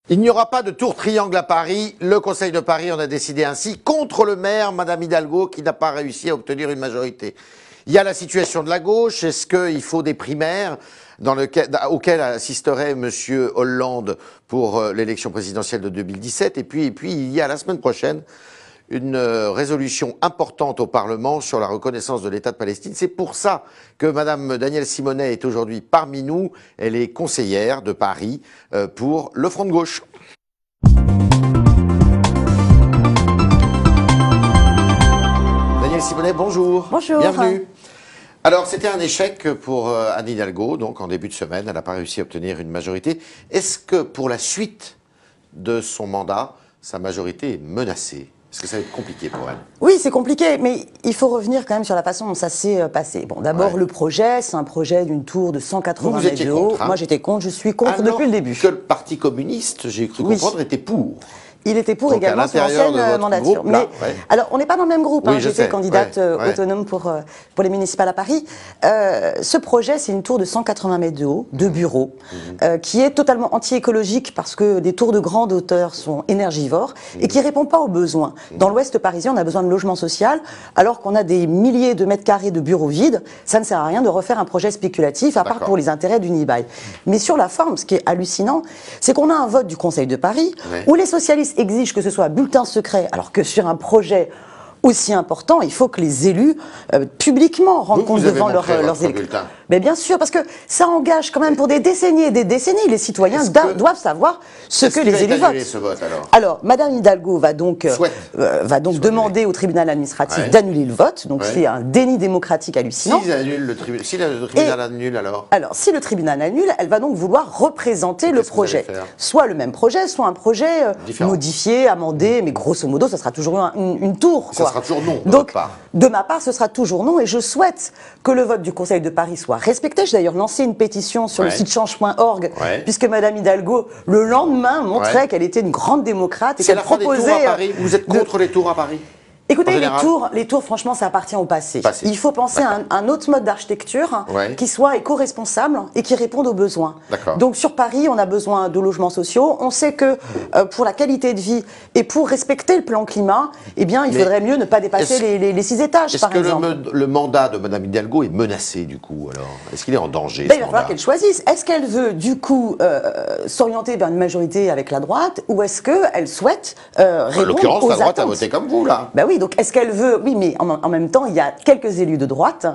Il n'y aura pas de tour triangle à Paris. Le Conseil de Paris en a décidé ainsi contre le maire, Madame Hidalgo, qui n'a pas réussi à obtenir une majorité. Il y a la situation de la gauche. Est-ce qu'il faut des primaires auxquelles assisterait Monsieur Hollande pour l'élection présidentielle de 2017 et puis il y a la semaine prochaine une résolution importante au Parlement sur la reconnaissance de l'État de Palestine. C'est pour ça que Madame Danielle Simonet est aujourd'hui parmi nous. Elle est conseillère de Paris pour le Front de gauche. Danielle Simonet, bonjour. Bonjour. Bienvenue. Alors, c'était un échec pour Anne Hidalgo, donc en début de semaine, elle n'a pas réussi à obtenir une majorité. Est-ce que pour la suite de son mandat, sa majorité est menacée ? Est-ce que ça va être compliqué pour elle? Oui, c'est compliqué, mais il faut revenir quand même sur la façon dont ça s'est passé. Bon, d'abord, le projet, c'est un projet d'une tour de 180 mètres de haut. Hein? Moi, j'étais contre, je suis contre depuis le début. Que le Parti communiste, j'ai cru comprendre, était pour. Il était pour donc également sur l'ancienne mandature. Groupe, là, mais alors, on n'est pas dans le même groupe. Oui, j'étais candidate autonome pour les municipales à Paris. Ce projet, c'est une tour de 180 mètres de haut, de bureaux, qui est totalement anti-écologique parce que des tours de grande hauteur sont énergivores et qui ne répondent pas aux besoins. Dans l'Ouest parisien, on a besoin de logement social, alors qu'on a des milliers de mètres carrés de bureaux vides. Ça ne sert à rien de refaire un projet spéculatif, à part pour les intérêts d'Unibail. Mais sur la forme, ce qui est hallucinant, c'est qu'on a un vote du Conseil de Paris où les socialistes exige que ce soit bulletin secret, alors que sur un projet aussi important, il faut que les élus publiquement rendent compte devant leurs électeurs. Mais bien sûr, parce que ça engage quand même pour des décennies et des décennies. Les citoyens doivent savoir ce que les élus votent. Ce vote, alors, Madame Hidalgo va donc demander au tribunal administratif d'annuler le vote. Donc c'est un déni démocratique hallucinant. Si le tribunal annule alors? Alors, si le tribunal annule, elle va donc vouloir représenter le projet. Soit le même projet, soit un projet modifié, amendé, mais grosso modo, ça sera toujours une tour. Ça sera toujours non, donc, de ma part, ce sera toujours non, et je souhaite que le vote du Conseil de Paris soit respecté. J'ai d'ailleurs lancé une pétition sur le site change.org, puisque Madame Hidalgo, le lendemain, montrait qu'elle était une grande démocrate et qu'elle proposait... Vous êtes contre les tours à Paris? Écoutez, les tours, franchement, ça appartient au passé. Il faut penser à un autre mode d'architecture qui soit éco-responsable et qui réponde aux besoins. Donc sur Paris, on a besoin de logements sociaux. On sait que pour la qualité de vie et pour respecter le plan climat, eh bien, il faudrait mieux ne pas dépasser les 6 étages, par exemple. Est-ce que le mandat de Madame Hidalgo est menacé, du coup, alors? Est-ce qu'il est en danger, il va falloir qu'elle choisisse. Est-ce qu'elle veut, du coup, s'orienter vers une majorité avec la droite, ou est-ce qu'elle souhaite répondre aux attentes? En l'occurrence, la droite a voté comme vous, là. Ben oui, donc est-ce qu'elle veut... Oui, mais en même temps, il y a quelques élus de droite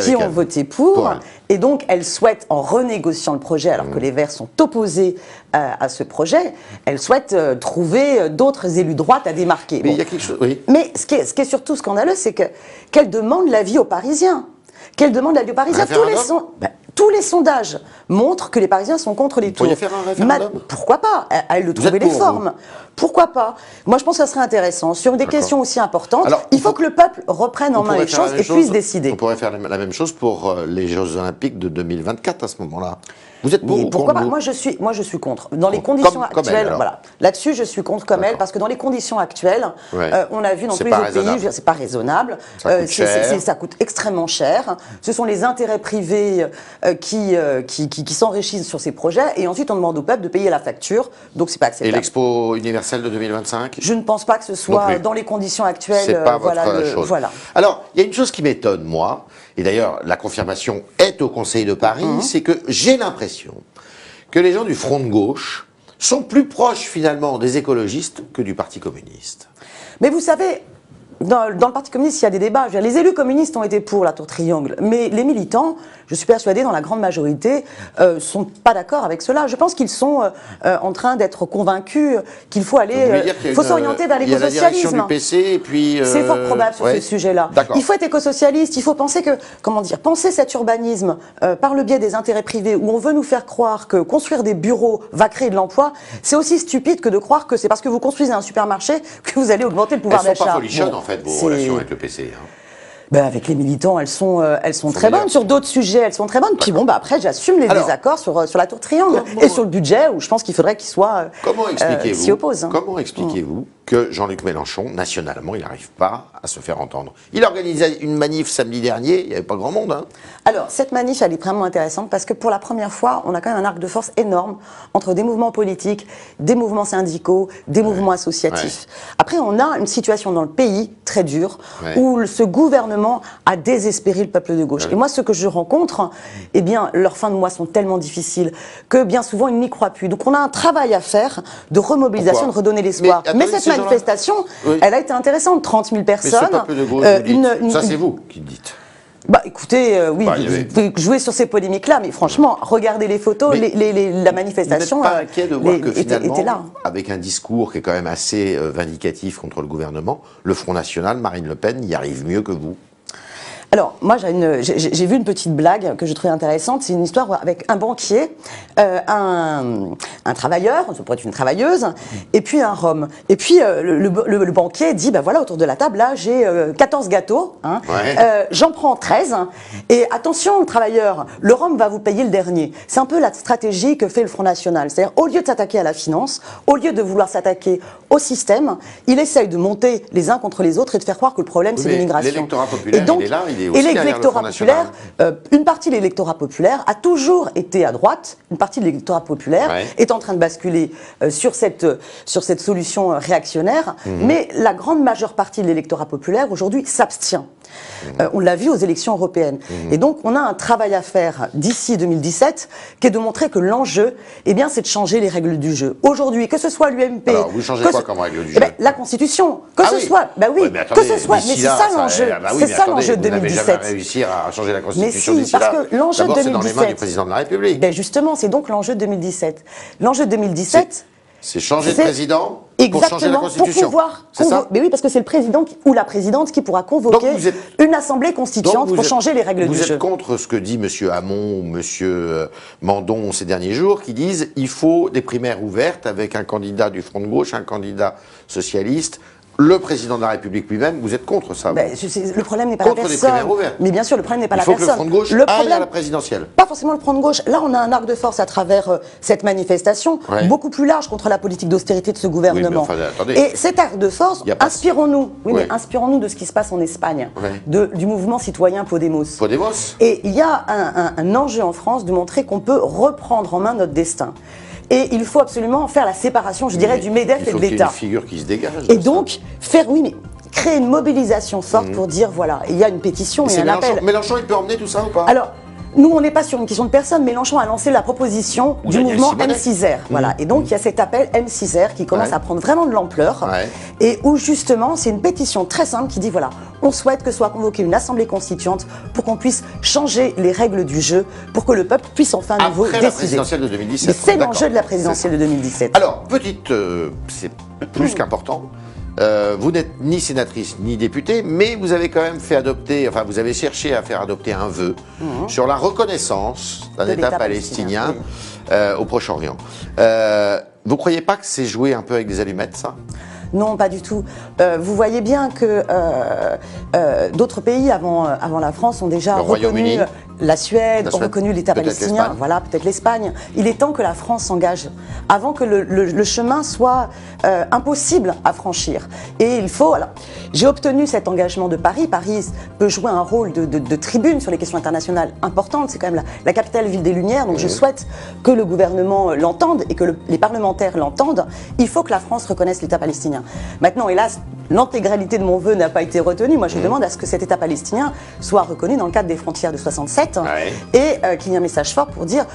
qui ont voté pour et donc elle souhaite, en renégociant le projet, alors que les Verts sont opposés à ce projet, elle souhaite trouver d'autres élus de droite à démarquer. Mais il y a quelque chose... Mais ce qui est surtout scandaleux, c'est qu'elle demande l'avis aux Parisiens. Qu'elle demande l'avis aux Parisiens. Tous les sondages montrent que les Parisiens sont contre les tours. Vous pourriez faire un référendum? Pourquoi pas? À elle de trouver les formes. Pourquoi pas? Moi, je pense que ça serait intéressant. Sur des questions aussi importantes, il faut que le peuple reprenne en main les choses et puisse décider. On pourrait faire la même chose pour les Jeux Olympiques de 2024 à ce moment-là. Vous êtes pour ou pourquoi contre? pas? Moi, je suis contre. Dans les conditions actuelles, voilà. Là-dessus, je suis contre comme elle, parce que dans les conditions actuelles, on a vu dans tous les autres pays, c'est pas raisonnable. Ça coûte extrêmement cher. Ce sont les intérêts privés qui s'enrichissent sur ces projets, et ensuite on demande au peuple de payer la facture. Donc c'est pas acceptable. Et l'Expo universelle de 2025? Je ne pense pas que ce soit dans les conditions actuelles. C'est pas votre chose. Alors, il y a une chose qui m'étonne, moi, et d'ailleurs la confirmation est au Conseil de Paris, c'est que j'ai l'impression que les gens du Front de gauche sont plus proches finalement des écologistes que du Parti communiste. Mais vous savez, dans le Parti communiste, il y a des débats. Les élus communistes ont été pour la tour triangle, mais les militants, je suis persuadée, dans la grande majorité, sont pas d'accord avec cela. Je pense qu'ils sont en train d'être convaincus qu'il faut s'orienter vers l'écosocialisme. Il y a la direction du PC et puis... C'est fort probable sur ce sujet-là. Il faut être écosocialiste, il faut penser que, penser cet urbanisme par le biais des intérêts privés, où on veut nous faire croire que construire des bureaux va créer de l'emploi, c'est aussi stupide que de croire que c'est parce que vous construisez un supermarché que vous allez augmenter le pouvoir d'achat. Elles sont pas folichonnes, en fait, vos relations avec le PC. Avec les militants, elles sont très bonnes. Sur d'autres sujets, elles sont très bonnes. Puis après, j'assume les désaccords sur la tour triangle et sur le budget, où je pense qu'il faudrait qu'ils s'y opposent. Comment expliquez-vous que Jean-Luc Mélenchon, nationalement, il n'arrive pas à se faire entendre. Il organisait une manif samedi dernier, il n'y avait pas grand monde. Hein. Alors, cette manif, elle est vraiment intéressante parce que pour la première fois, on a quand même un arc de force énorme entre des mouvements politiques, des mouvements syndicaux, des mouvements associatifs. Après, on a une situation dans le pays très dure où ce gouvernement a désespéré le peuple de gauche. Et moi, ce que je rencontre, eh bien, leurs fins de mois sont tellement difficiles que bien souvent, ils n'y croient plus. Donc, on a un travail à faire de remobilisation, de redonner l'espoir. Mais cette manifestation, elle a été intéressante. 30 000 personnes. Mais ce peuple de gauche, ça c'est vous qui le dites. Bah écoutez, oui, vous pouvez jouer sur ces polémiques-là, mais franchement, regardez les photos, la manifestation vous n'êtes pas inquiet de voir que finalement, était là. Avec un discours qui est quand même assez vindicatif contre le gouvernement, le Front National, Marine Le Pen, y arrive mieux que vous? Alors, moi, j'ai vu une petite blague que je trouvais intéressante. C'est une histoire avec un banquier, un travailleur, ça pourrait être une travailleuse, et puis un rhum. Et puis, le banquier dit, ben voilà, autour de la table, là, j'ai 14 gâteaux, hein, j'en prends 13, et attention, le travailleur, le rhum va vous payer le dernier. C'est un peu la stratégie que fait le Front National. C'est-à-dire, au lieu de s'attaquer à la finance, au lieu de vouloir s'attaquer au système, il essaye de monter les uns contre les autres et de faire croire que le problème, c'est l'immigration. L'électorat populaire, il est là, et l'électorat populaire, une partie de l'électorat populaire a toujours été à droite, une partie de l'électorat populaire est en train de basculer sur cette solution réactionnaire, mais la grande majeure partie de l'électorat populaire aujourd'hui s'abstient. On l'a vu aux élections européennes. Et donc, on a un travail à faire d'ici 2017 qui est de montrer que l'enjeu, eh bien, c'est de changer les règles du jeu. Aujourd'hui, que ce soit l'UMP... Alors, vous changez quoi comme règle du jeu? La Constitution. Que ce soit... Ben oui, que ce soit... Mais c'est ça l'enjeu. C'est ça l'enjeu de 2017. Vous n'avez jamais réussi à changer la Constitution d'ici là. Parce que l'enjeu de 2017... D'abord, c'est dans les mains du président de la République. Ben justement, c'est donc l'enjeu de 2017. L'enjeu de 2017... C'est changer de président pour changer la Constitution. Pour pouvoir mais oui, parce que c'est le président ou la présidente qui pourra convoquer une assemblée constituante pour changer les règles du jeu. Vous êtes contre ce que dit M. Hamon ou M. Mandon ces derniers jours, qui disent il faut des primaires ouvertes avec un candidat du Front de gauche, un candidat socialiste. Le président de la République lui-même, vous êtes contre ça? Le problème n'est pas la personne. Contre des primaires ouvertes. Mais bien sûr, le problème n'est pas la personne. Il faut que le Front de gauche aille à la présidentielle. Pas forcément le Front de gauche. Là, on a un arc de force à travers cette manifestation, beaucoup plus large contre la politique d'austérité de ce gouvernement. Oui, mais et cet arc de force, inspirons-nous. Mais inspirons-nous de ce qui se passe en Espagne, du mouvement citoyen Podemos. Et il y a un enjeu en France de montrer qu'on peut reprendre en main notre destin. Et il faut absolument faire la séparation, je dirais, du MEDEF et de l'État. Il y a une figure qui se dégage. Et donc, créer une mobilisation forte pour dire, voilà, il y a une pétition et un appel. Mélenchon, il peut emmener tout ça ou pas? Alors, nous, on n'est pas sur une question de personne. Mélenchon a lancé la proposition du mouvement M6R. Voilà. Et donc, il y a cet appel M6R qui commence à prendre vraiment de l'ampleur. Et où, justement, c'est une pétition très simple qui dit, voilà, on souhaite que soit convoquée une assemblée constituante pour qu'on puisse changer les règles du jeu, pour que le peuple puisse enfin à nouveau décider. Après la présidentielle de 2017. C'est l'enjeu de la présidentielle de 2017. Alors, c'est plus qu'important. Vous n'êtes ni sénatrice ni députée, mais vous avez quand même fait adopter, enfin vous avez cherché à faire adopter un vœu sur la reconnaissance d'un État palestinien au Proche-Orient. Vous ne croyez pas que c'est jouer un peu avec des allumettes, ça? Non, pas du tout. Vous voyez bien que d'autres pays avant la France ont déjà reconnu la Suède, ont reconnu l'État palestinien, voilà, peut-être l'Espagne. Il est temps que la France s'engage avant que le chemin soit impossible à franchir. Et il faut... Alors, j'ai obtenu cet engagement de Paris. Paris peut jouer un rôle de tribune sur les questions internationales importantes. C'est quand même la capitale ville des Lumières. Donc je souhaite que le gouvernement l'entende et que les parlementaires l'entendent. Il faut que la France reconnaisse l'État palestinien. Maintenant, hélas, l'intégralité de mon vœu n'a pas été retenue. Moi, je demande à ce que cet État palestinien soit reconnu dans le cadre des frontières de 67 et qu'il y ait un message fort pour dire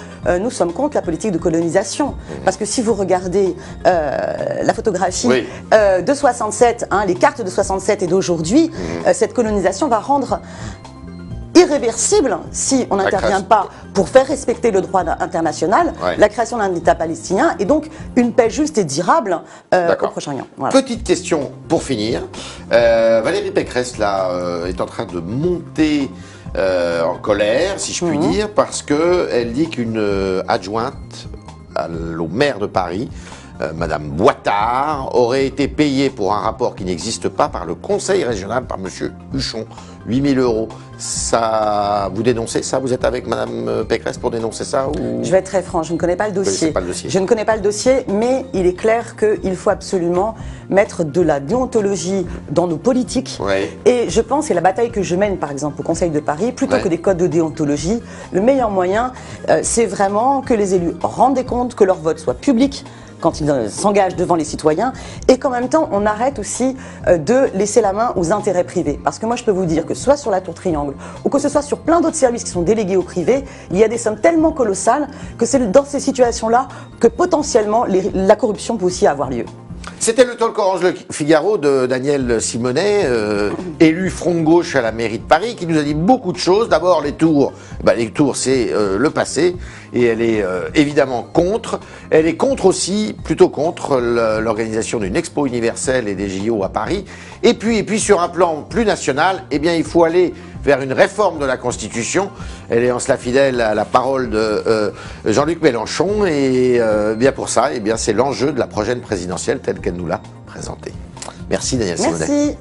nous sommes contre la politique de colonisation. Parce que si vous regardez la photographie de 67, les cartes de 67 et d'aujourd'hui, cette colonisation va rendre irréversible si on n'intervient pas pour faire respecter le droit international, la création d'un État palestinien et donc une paix juste et durable au Proche-Orient. Voilà. Petite question pour finir. Valérie Pécresse là, est en train de monter en colère, si je puis dire, parce qu'elle dit qu'une adjointe au maire de Paris Madame Boitard, aurait été payée pour un rapport qui n'existe pas par le conseil régional, par Monsieur Huchon, 8 000 €. Ça, vous dénoncez ça? Vous êtes avec Madame Pécresse pour dénoncer ça ou... Je vais être très franc, je ne connais pas le dossier. Pas le dossier. Je ne connais pas le dossier, mais il est clair qu'il faut absolument mettre de la déontologie dans nos politiques. Ouais. Et je pense, et la bataille que je mène par exemple au Conseil de Paris, plutôt que des codes de déontologie, le meilleur moyen, c'est vraiment que les élus rendent des comptes, que leur vote soit public quand ils s'engagent devant les citoyens, et qu'en même temps, on arrête aussi de laisser la main aux intérêts privés. Parce que moi, je peux vous dire que soit sur la Tour Triangle, ou que ce soit sur plein d'autres services qui sont délégués au privé, il y a des sommes tellement colossales que c'est dans ces situations-là que potentiellement la corruption peut aussi avoir lieu. C'était le talk Orange Le Figaro de Daniel Simonet, élu Front de Gauche à la mairie de Paris, qui nous a dit beaucoup de choses. D'abord, les tours, c'est le passé, et elle est évidemment contre. Elle est contre aussi, plutôt contre l'organisation d'une expo universelle et des JO à Paris. Et puis sur un plan plus national, eh bien, il faut aller vers une réforme de la Constitution. Elle est en cela fidèle à la parole de Jean-Luc Mélenchon, et bien pour ça, eh bien, c'est l'enjeu de la prochaine présidentielle telle qu'elle nous l'a présentée. Merci Daniel Simonet. Merci.